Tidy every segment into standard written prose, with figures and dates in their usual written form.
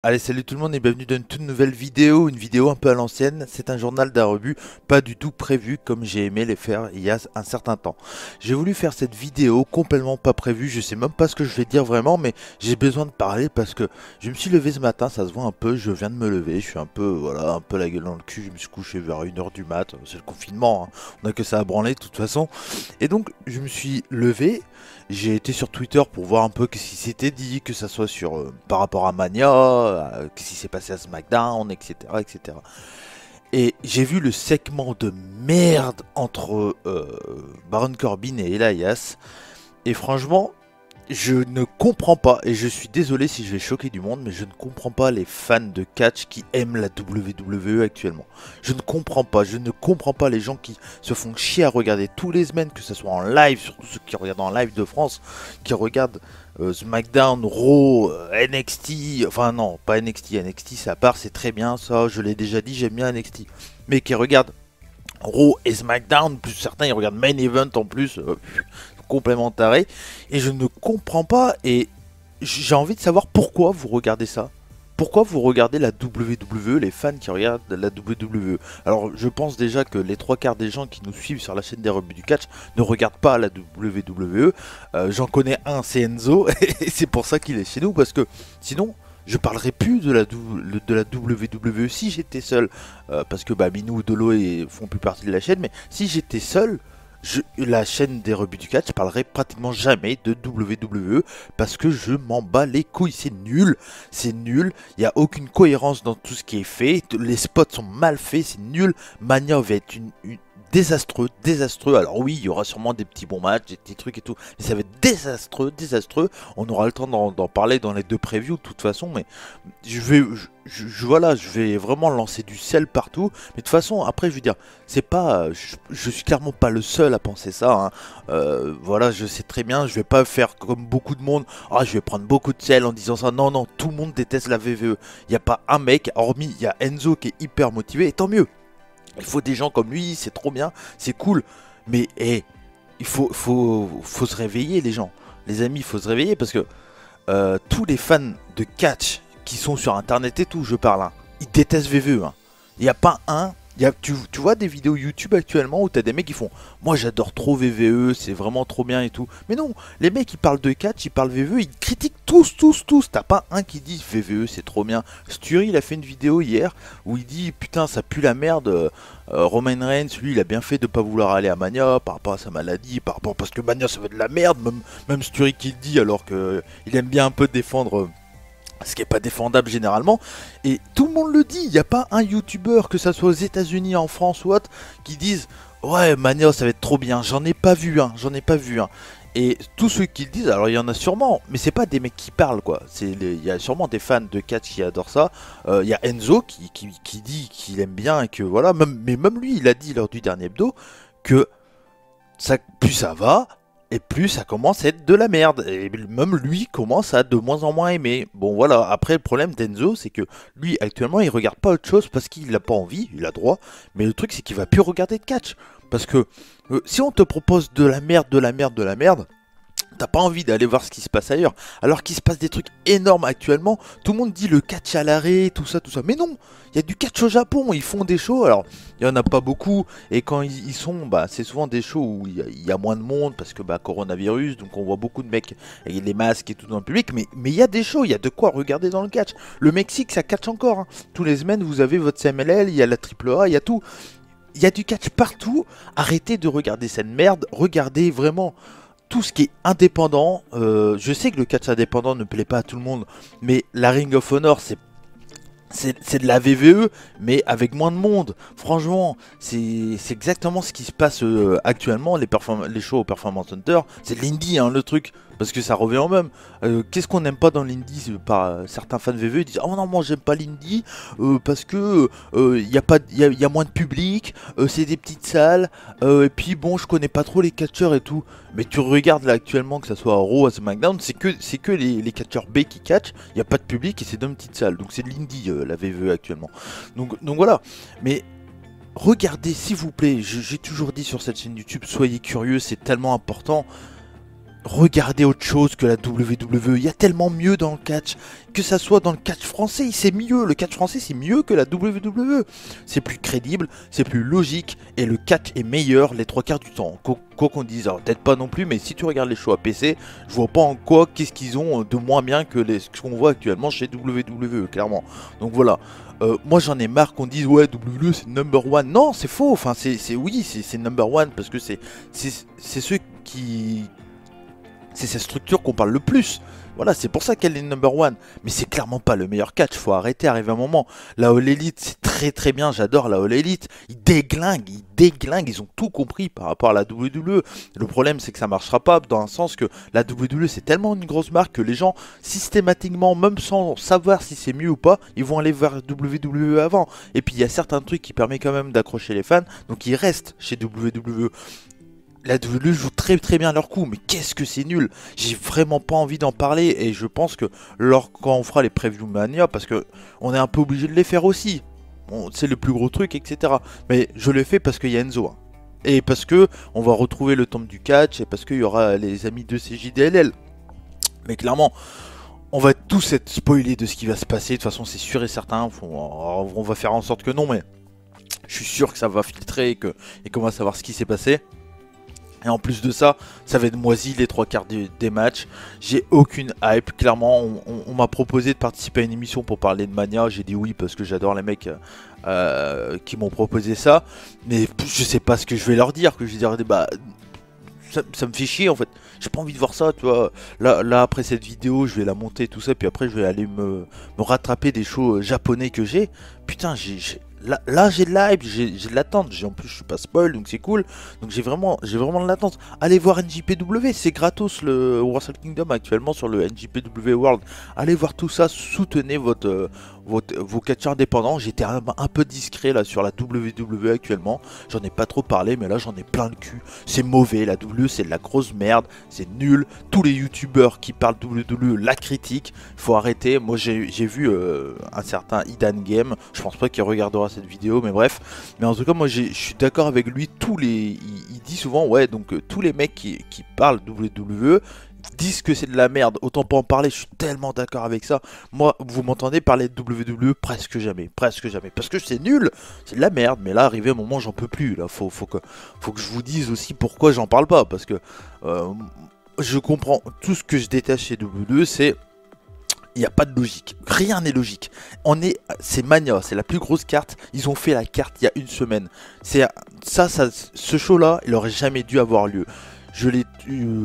Allez, salut tout le monde et bienvenue dans une toute nouvelle vidéo, une vidéo un peu à l'ancienne. C'est un journal d'un rebut, pas du tout prévu comme j'ai aimé les faire il y a un certain temps. J'ai voulu faire cette vidéo complètement pas prévue, je sais même pas ce que je vais dire vraiment, mais j'ai besoin de parler parce que je me suis levé ce matin, ça se voit un peu, je viens de me lever, je suis un peu, voilà, un peu la gueule dans le cul, je me suis couché vers 1 h du mat, c'est le confinement, hein. On a que ça à branler de toute façon. Et donc, je me suis levé. J'ai été sur Twitter pour voir un peu ce qui s'était dit, que ça soit sur par rapport à Mania, ce qui s'est passé à SmackDown, etc., etc. Et j'ai vu le segment de merde entre Baron Corbin et Elias. Et franchement, je ne comprends pas, et je suis désolé si je vais choquer du monde, mais je ne comprends pas les fans de catch qui aiment la WWE actuellement. Je ne comprends pas, je ne comprends pas les gens qui se font chier à regarder tous les semaines, que ce soit en live, surtout ceux qui regardent en live de France, qui regardent SmackDown, Raw, NXT, enfin non, pas NXT, NXT c'est à part, c'est très bien, ça je l'ai déjà dit, j'aime bien NXT, mais qui regardent Raw et SmackDown, plus certains ils regardent Main Event en plus, complètement taré, et je ne comprends pas, et j'ai envie de savoir pourquoi vous regardez ça. Pourquoi vous regardez la WWE, les fans qui regardent la WWE? Alors je pense déjà que les trois quarts des gens qui nous suivent sur la chaîne des rebuts du catch ne regardent pas la WWE. J'en connais un, c'est Enzo, et c'est pour ça qu'il est chez nous, parce que sinon je parlerai plus de la WWE si j'étais seul, parce que bah, Minou ou Dolo font plus partie de la chaîne, mais si j'étais seul, la chaîne des rebuts du catch, je parlerai pratiquement jamais de WWE parce que je m'en bats les couilles, c'est nul, il n'y a aucune cohérence dans tout ce qui est fait, les spots sont mal faits, c'est nul, Mania va être désastreux, désastreux. Alors oui, il y aura sûrement des petits bons matchs, des petits trucs et tout, mais ça va être désastreux, désastreux. On aura le temps d'en parler dans les deux previews de toute façon, mais voilà, je vais vraiment lancer du sel partout. Mais de toute façon, après, je veux dire, c'est pas, je suis clairement pas le seul à penser ça, hein. Voilà, je sais très bien, je vais pas faire comme beaucoup de monde. Ah, je vais prendre beaucoup de sel en disant ça. Non, non, tout le monde déteste la VVE. Il y a pas un mec, hormis il y a Enzo qui est hyper motivé, et tant mieux. Il faut des gens comme lui, c'est trop bien, c'est cool. Mais il faut se réveiller les gens. Les amis, il faut se réveiller parce que tous les fans de catch qui sont sur internet et tout, je parle, hein, ils détestent VVE, hein. Il n'y a pas un. Tu vois des vidéos YouTube actuellement où t'as des mecs qui font moi j'adore trop VVE, c'est vraiment trop bien et tout. Mais non, les mecs ils parlent de catch, ils parlent VVE, ils critiquent tous, tous, tous. T'as pas un qui dit VVE c'est trop bien. Sturi il a fait une vidéo hier où il dit putain ça pue la merde. Roman Reigns lui il a bien fait de pas vouloir aller à Mania par rapport à sa maladie, par rapport parce que Mania ça va de la merde. Même Sturi qui le dit alors que il aime bien un peu défendre ce qui est pas défendable généralement, et tout le monde le dit, il n'y a pas un youtubeur, que ça soit aux États-Unis, en France ou autre, qui disent ouais Mania ça va être trop bien, j'en ai pas vu un, j'en ai pas vu un. Et tous ceux qui le disent, alors il y en a sûrement, mais c'est pas des mecs qui parlent quoi, il y a sûrement des fans de catch qui adorent ça. Il y a Enzo qui dit qu'il aime bien et que voilà, mais même lui il a dit lors du dernier hebdo que ça, plus ça va, et plus ça commence à être de la merde. Et même lui commence à de moins en moins aimer. Bon voilà, après le problème d'Enzo, c'est que lui actuellement il regarde pas autre chose parce qu'il n'a pas envie, il a droit. Mais le truc c'est qu'il va plus regarder de catch. Parce que si on te propose de la merde, de la merde, de la merde, t'as pas envie d'aller voir ce qui se passe ailleurs. Alors qu'il se passe des trucs énormes actuellement. Tout le monde dit le catch à l'arrêt, tout ça, tout ça. Mais non, il y a du catch au Japon. Ils font des shows. Alors, il y en a pas beaucoup. Et quand ils sont, bah, c'est souvent des shows où il y a moins de monde parce que bah, coronavirus. Donc on voit beaucoup de mecs avec les masques et tout dans le public. Mais il y a des shows. Il y a de quoi regarder dans le catch. Le Mexique, ça catch encore, hein. Tous les semaines, vous avez votre CMLL. Il y a la AAA. Il y a tout. Il y a du catch partout. Arrêtez de regarder cette merde. Regardez vraiment tout ce qui est indépendant. Je sais que le catch indépendant ne plaît pas à tout le monde, mais la Ring of Honor, c'est de la VVE, mais avec moins de monde. Franchement, c'est exactement ce qui se passe actuellement. Les shows au Performance Center, c'est de l'indie, hein, le truc. Parce que ça revient au même. Qu'est-ce qu'on n'aime pas dans l'indie par certains fans VVE, ils disent oh non, moi j'aime pas l'indie parce que y a moins de public, c'est des petites salles, et puis bon, je connais pas trop les catcheurs et tout. Mais tu regardes là actuellement, que ça soit à Raw, à SmackDown, c'est que les catcheurs B qui catchent, il n'y a pas de public et c'est dans une petite salle. Donc c'est de l'indie la VVE actuellement. Donc voilà. Mais regardez s'il vous plaît, j'ai toujours dit sur cette chaîne YouTube, soyez curieux, c'est tellement important. regardez autre chose que la WWE. Il y a tellement mieux dans le catch. Que ça soit dans le catch français, c'est mieux. Le catch français, c'est mieux que la WWE. C'est plus crédible, c'est plus logique. Et le catch est meilleur les trois quarts du temps. Quoi qu'on dise, alors peut-être pas non plus, mais si tu regardes les shows à PC, je vois pas en quoi, qu'est-ce qu'ils ont de moins bien que ce qu'on voit actuellement chez WWE, clairement. Donc voilà. Moi j'en ai marre qu'on dise ouais WWE c'est number one. Non, c'est faux. Enfin oui, c'est number one parce que c'est ceux qui... C'est cette structure qu'on parle le plus. Voilà, c'est pour ça qu'elle est number one. Mais c'est clairement pas le meilleur catch. Faut arrêter, arriver un moment. La All Elite, c'est très très bien. J'adore la All Elite. Ils déglinguent. Ils ont tout compris par rapport à la WWE. Le problème, c'est que ça marchera pas dans un sens que la WWE, c'est tellement une grosse marque que les gens, systématiquement, même sans savoir si c'est mieux ou pas, ils vont aller vers WWE avant. Et puis, il y a certains trucs qui permettent quand même d'accrocher les fans. Donc, ils restent chez WWE. La WWE joue très très bien leur coup, mais qu'est-ce que c'est nul. J'ai vraiment pas envie d'en parler et je pense que quand on fera les preview mania, parce que on est un peu obligé de les faire aussi. C'est le plus gros truc, etc. Mais je le fais parce qu'il y a Enzo. Hein. Et parce que on va retrouver le temple du catch et parce qu'il y aura les amis de CJDLL. Mais clairement, on va tous être spoilés de ce qui va se passer. De toute façon, c'est sûr et certain. On va faire en sorte que non, mais je suis sûr que ça va filtrer et qu'on va savoir ce qui s'est passé. Et en plus de ça, ça va être moisi les trois quarts des matchs. J'ai aucune hype. Clairement, on m'a proposé de participer à une émission pour parler de Mania. J'ai dit oui parce que j'adore les mecs qui m'ont proposé ça. Mais je sais pas ce que je vais leur dire. Que je vais dire, bah, ça me fait chier en fait. J'ai pas envie de voir ça, tu vois. Là, après cette vidéo, je vais la monter tout ça. Puis après, je vais aller me rattraper des shows japonais que j'ai. Putain, Là j'ai de la hype, j'ai de l'attente, en plus je suis pas spoil donc c'est cool, donc j'ai vraiment de l'attente. Allez voir NJPW, c'est gratos le Wrestle Kingdom actuellement sur le NJPW World. Allez voir tout ça, soutenez vos catcheurs indépendants. J'étais un peu discret là sur la WWE actuellement, j'en ai pas trop parlé mais là j'en ai plein le cul. C'est mauvais, la WWE c'est de la grosse merde, c'est nul. Tous les youtubeurs qui parlent WWE la critiquent, faut arrêter. Moi j'ai vu un certain Idan Game, je pense pas qu'il regardera cette vidéo mais bref, mais en tout cas moi je suis d'accord avec lui. Il dit souvent ouais donc tous les mecs qui parlent WWE disent que c'est de la merde, autant pas en parler. Je suis tellement d'accord avec ça. Moi vous m'entendez parler de WWE presque jamais, parce que c'est nul, c'est de la merde. Mais là arrivé un moment j'en peux plus, là faut que je vous dise aussi pourquoi j'en parle pas, parce que je comprends tout ce que je déteste chez WWE, c'est il n'y a pas de logique, rien n'est logique. C'est Mania, c'est la plus grosse carte. Ils ont fait la carte il y a une semaine. Ce show-là, il aurait jamais dû avoir lieu.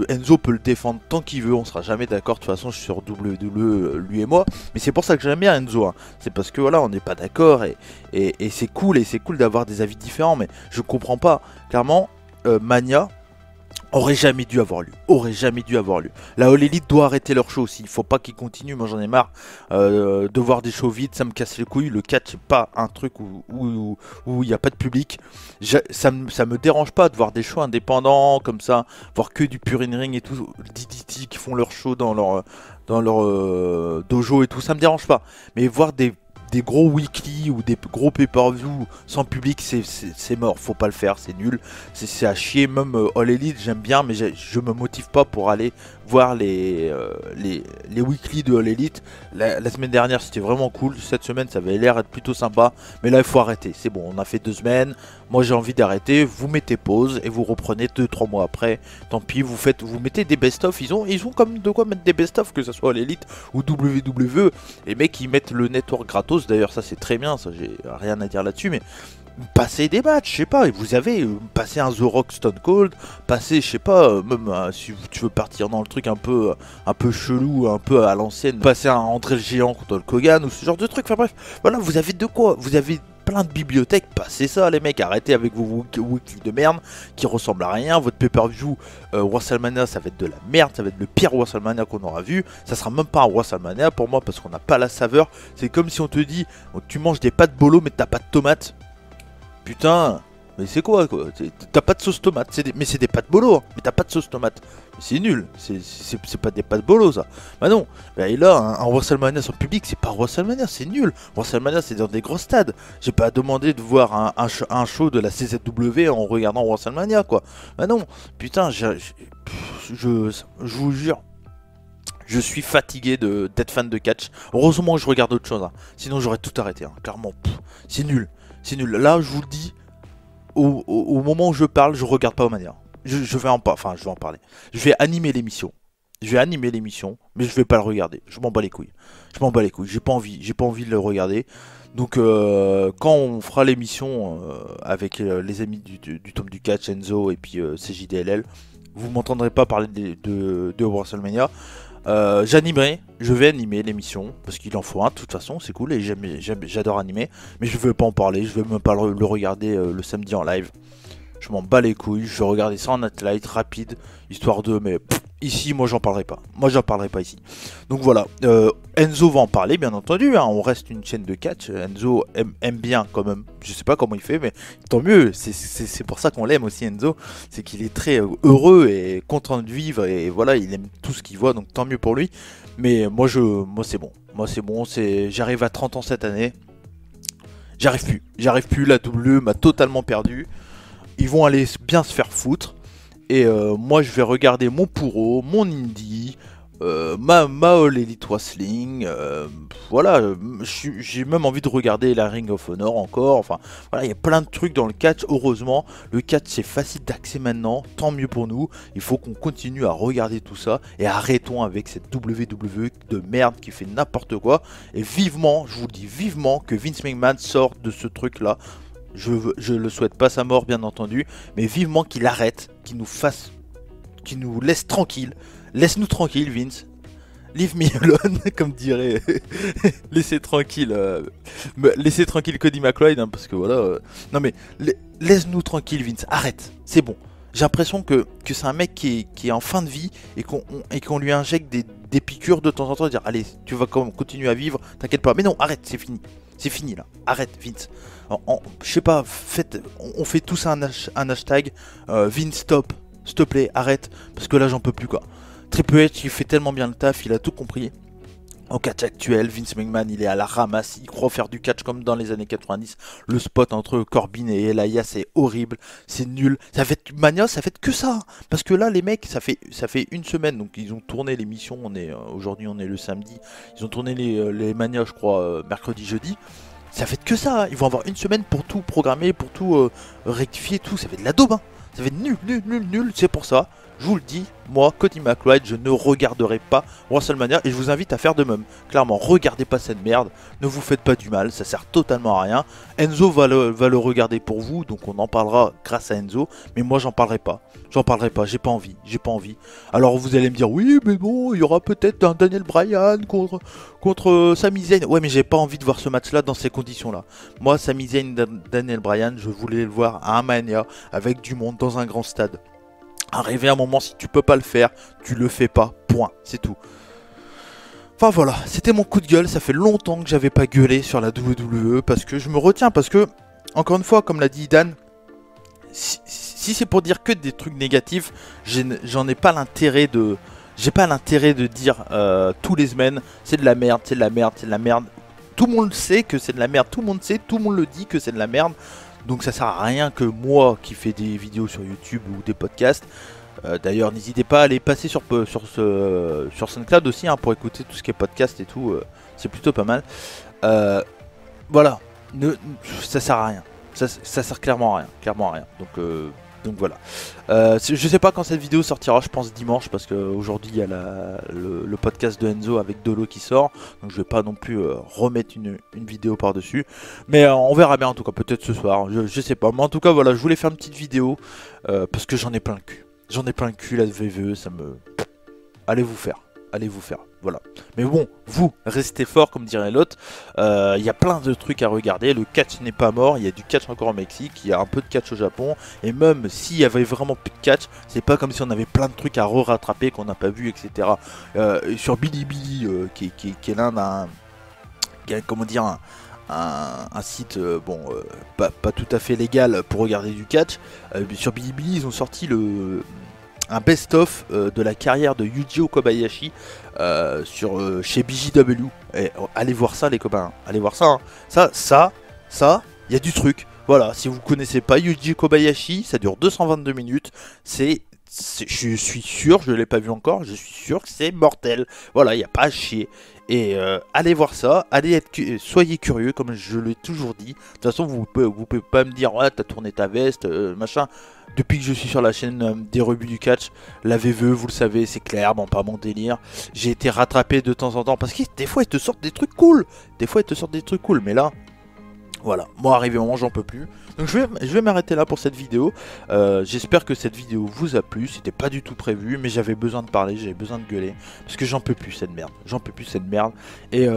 Enzo peut le défendre tant qu'il veut, on sera jamais d'accord. De toute façon, je suis sur WWE, lui et moi. Mais c'est pour ça que j'aime bien Enzo. Hein. C'est parce que voilà, on n'est pas d'accord et c'est cool d'avoir des avis différents. Mais je comprends pas. Clairement, Mania aurait jamais dû avoir lieu. La All Elite doit arrêter leur show aussi. Il faut pas qu'ils continuent. Moi j'en ai marre de voir des shows vides. Ça me casse les couilles. Le catch c'est pas un truc où il n'y a pas de public. Ça me dérange pas de voir des shows indépendants comme ça, voir que du pur in-ring et tout. DDT qui font leur show dans leur dojo et tout. Ça me dérange pas. Mais voir des gros weekly ou des gros pay-per-view sans public, c'est mort, faut pas le faire, c'est nul, c'est à chier. Même All Elite j'aime bien, mais je me motive pas pour aller voir les weekly de All Elite. La semaine dernière c'était vraiment cool, cette semaine ça avait l'air d'être plutôt sympa, mais là il faut arrêter, c'est bon, on a fait 2 semaines, moi j'ai envie d'arrêter. Vous mettez pause et vous reprenez 2-3 mois après, tant pis, vous mettez des best-of. Ils ont comme de quoi mettre des best-of, que ce soit All Elite ou WWE. Les mecs ils mettent le network gratos, d'ailleurs ça c'est très bien, ça j'ai rien à dire là-dessus, mais passez des matchs, je sais pas, vous avez passé un The Rock Stone Cold, passez, je sais pas, même si tu veux partir dans le truc un peu chelou, un peu à l'ancienne, passer un André le Géant contre Hulk Hogan ou ce genre de truc. Enfin bref, voilà, vous avez de quoi, vous avez plein de bibliothèques, passez ça les mecs, arrêtez avec vos weekly de merde qui ressemblent à rien. Votre pay-per-view WrestleMania ça va être de la merde, ça va être le pire WrestleMania qu'on aura vu. Ça sera même pas un WrestleMania pour moi parce qu'on n'a pas la saveur. C'est comme si on te dit tu manges des pâtes bolo mais t'as pas de tomates. Putain, Mais c'est quoi T'as pas de sauce tomate, mais c'est des pâtes bolo, hein. Mais t'as pas de sauce tomate. C'est nul, c'est pas des pâtes bolo ça. Bah non, bah et là, un WrestleMania sans public, c'est pas WrestleMania, c'est nul. WrestleMania, c'est dans des gros stades. J'ai pas demandé de voir un show de la CZW en regardant WrestleMania, quoi. Bah non, putain, je vous jure. Je suis fatigué d'être fan de catch. Heureusement que je regarde autre chose, hein. Sinon j'aurais tout arrêté, hein. Clairement. C'est nul. C'est nul. Là, je vous le dis, au moment où je parle, je regarde pas Mania. Je vais en parler. Je vais animer l'émission. Mais je vais pas le regarder. Je m'en bats les couilles. J'ai pas envie de le regarder. Donc quand on fera l'émission avec les amis du tome du catch, Enzo et puis CJDLL, vous m'entendrez pas parler de WrestleMania. Je vais animer l'émission parce qu'il en faut un de toute façon, c'est cool et j'adore animer, mais je veux pas en parler, je vais même pas le regarder le samedi en live. Je m'en bats les couilles, je vais regarder ça en highlight rapide, histoire de... Mais ici, moi j'en parlerai pas. Ici. Donc voilà, Enzo va en parler bien entendu, hein. On reste une chaîne de catch, Enzo aime bien quand même, je sais pas comment il fait, mais tant mieux, c'est pour ça qu'on l'aime aussi Enzo, c'est qu'il est très heureux et content de vivre, et voilà, il aime tout ce qu'il voit, donc tant mieux pour lui. Mais moi c'est bon, j'arrive à 30 ans cette année, j'arrive plus, la WWE m'a totalement perdu. Ils vont aller bien se faire foutre. Et moi je vais regarder mon Puro, mon Indie, ma All Elite Wrestling. Voilà, j'ai même envie de regarder la Ring of Honor encore. Enfin voilà, il y a plein de trucs dans le catch. Heureusement, le catch c'est facile d'accès maintenant. Tant mieux pour nous. Il faut qu'on continue à regarder tout ça. Et arrêtons avec cette WWE de merde qui fait n'importe quoi. Et vivement, je vous le dis vivement, que Vince McMahon sorte de ce truc là. Je le souhaite pas sa mort bien entendu, mais vivement qu'il arrête, qu'il nous laisse tranquille. Laisse-nous tranquille Vince. Leave me alone, comme dirait. Laissez tranquille Cody McLeod, hein, parce que voilà. Non mais laisse-nous tranquille Vince, arrête, c'est bon. J'ai l'impression que c'est un mec qui est en fin de vie et qu'on lui injecte des piqûres de temps en temps, dire allez, tu vas continuer à vivre, t'inquiète pas. Mais non, arrête, c'est fini. C'est fini là, arrête Vince. Je sais pas, on fait tous un hashtag Vince stop, s'il te plaît, arrête, parce que là j'en peux plus quoi. Triple H il fait tellement bien le taf, il a tout compris. Au catch actuel, Vince McMahon il est à la ramasse, il croit faire du catch comme dans les années 90. Le spot entre Corbin et Elias c'est horrible, c'est nul. Ça fait Mania, ça fait que ça. Parce que là les mecs, ça fait une semaine, donc ils ont tourné l'émission, aujourd'hui on est le samedi. Ils ont tourné les Mania je crois mercredi, jeudi. Ça fait que ça, ils vont avoir une semaine pour tout programmer, pour tout rectifier, tout. Ça fait de la daube, hein. Ça fait nul, c'est pour ça. Je vous le dis, moi, Cody McLeod, je ne regarderai pas WrestleMania et je vous invite à faire de même. Clairement, regardez pas cette merde, ne vous faites pas du mal, ça sert totalement à rien. Enzo va le regarder pour vous, donc on en parlera grâce à Enzo, mais moi j'en parlerai pas, j'ai pas envie. Alors vous allez me dire, oui, mais bon, il y aura peut-être un Daniel Bryan contre Sami Zayn. Ouais, mais j'ai pas envie de voir ce match-là dans ces conditions-là. Moi, Sami Zayn, Daniel Bryan, je voulais le voir à un Mania, avec du monde, dans un grand stade. Arriver à un moment, si tu peux pas le faire, tu le fais pas, point, c'est tout. Enfin voilà, c'était mon coup de gueule, ça fait longtemps que j'avais pas gueulé sur la WWE, parce que je me retiens, parce que, encore une fois, comme l'a dit Dan, si c'est pour dire que des trucs négatifs, j'en ai pas l'intérêt de... J'ai pas l'intérêt de dire tous les semaines, c'est de la merde, c'est de la merde, c'est de la merde. Tout le monde sait que c'est de la merde, tout le monde sait, tout le monde le dit que c'est de la merde. Donc ça sert à rien que moi qui fais des vidéos sur YouTube ou des podcasts. D'ailleurs n'hésitez pas à aller passer sur SoundCloud aussi hein, pour écouter tout ce qui est podcast et tout. C'est plutôt pas mal. Voilà, ça sert à rien. Ça sert clairement à rien. Donc voilà. Je sais pas quand cette vidéo sortira, je pense dimanche parce qu'aujourd'hui il y a le podcast de Enzo avec Dolo qui sort. Donc je vais pas non plus remettre une vidéo par dessus. Mais on verra bien en tout cas, peut-être ce soir, je sais pas. Mais en tout cas voilà, je voulais faire une petite vidéo parce que j'en ai plein le cul. La VVE, ça me... Allez vous faire, voilà. Mais bon, vous, restez fort comme dirait l'autre. Il y a plein de trucs à regarder. Le catch n'est pas mort, il y a du catch encore au Mexique, il y a un peu de catch au Japon. Et même s'il y avait vraiment plus de catch, c'est pas comme si on avait plein de trucs à rattraper qu'on n'a pas vu, etc. Sur Bilibili, qui est l'un d'un... Comment dire, un site pas tout à fait légal pour regarder du catch. Sur Bilibili, ils ont sorti un best-of de la carrière de Yujiro Kobayashi chez BJW. Et, allez voir ça les copains, allez voir ça. Hein. Ça, il y a du truc. Voilà, si vous connaissez pas Yujiro Kobayashi, ça dure 222 minutes. Je suis sûr, je ne l'ai pas vu encore, je suis sûr que c'est mortel. Voilà, il n'y a pas à chier. Et allez voir ça, soyez curieux comme je l'ai toujours dit. De toute façon, vous pouvez pas me dire ouais, t'as tourné ta veste, machin. Depuis que je suis sur la chaîne des rebuts du catch, la VVE, vous le savez, c'est clair, bon, pas mon délire. J'ai été rattrapé de temps en temps parce que des fois ils te sortent des trucs cool. Mais là, voilà, moi arrivé au moment j'en peux plus. Donc je vais m'arrêter là pour cette vidéo. J'espère que cette vidéo vous a plu. C'était pas du tout prévu, mais j'avais besoin de parler, j'avais besoin de gueuler. Parce que j'en peux plus cette merde. Et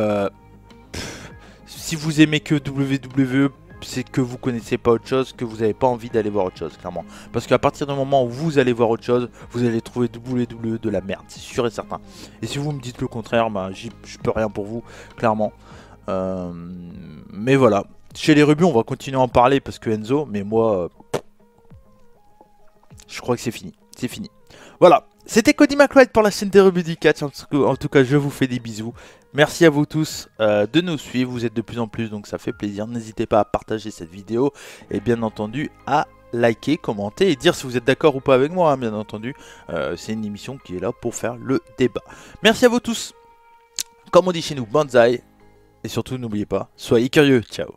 si vous aimez que WWE, c'est que vous connaissez pas autre chose, que vous n'avez pas envie d'aller voir autre chose, clairement. Parce qu'à partir du moment où vous allez voir autre chose, vous allez trouver WWE de la merde, c'est sûr et certain. Et si vous me dites le contraire, bah, je peux rien pour vous, clairement. Mais voilà. Chez les rebuts, on va continuer à en parler parce que Enzo, mais moi, je crois que c'est fini. C'est fini. Voilà. C'était Cody McLeod pour la chaîne des rebuts du catch. En tout cas, je vous fais des bisous. Merci à vous tous de nous suivre. Vous êtes de plus en plus, donc ça fait plaisir. N'hésitez pas à partager cette vidéo et bien entendu à liker, commenter et dire si vous êtes d'accord ou pas avec moi, hein, bien entendu. C'est une émission qui est là pour faire le débat. Merci à vous tous. Comme on dit chez nous, banzai. Et surtout, n'oubliez pas, soyez curieux. Ciao.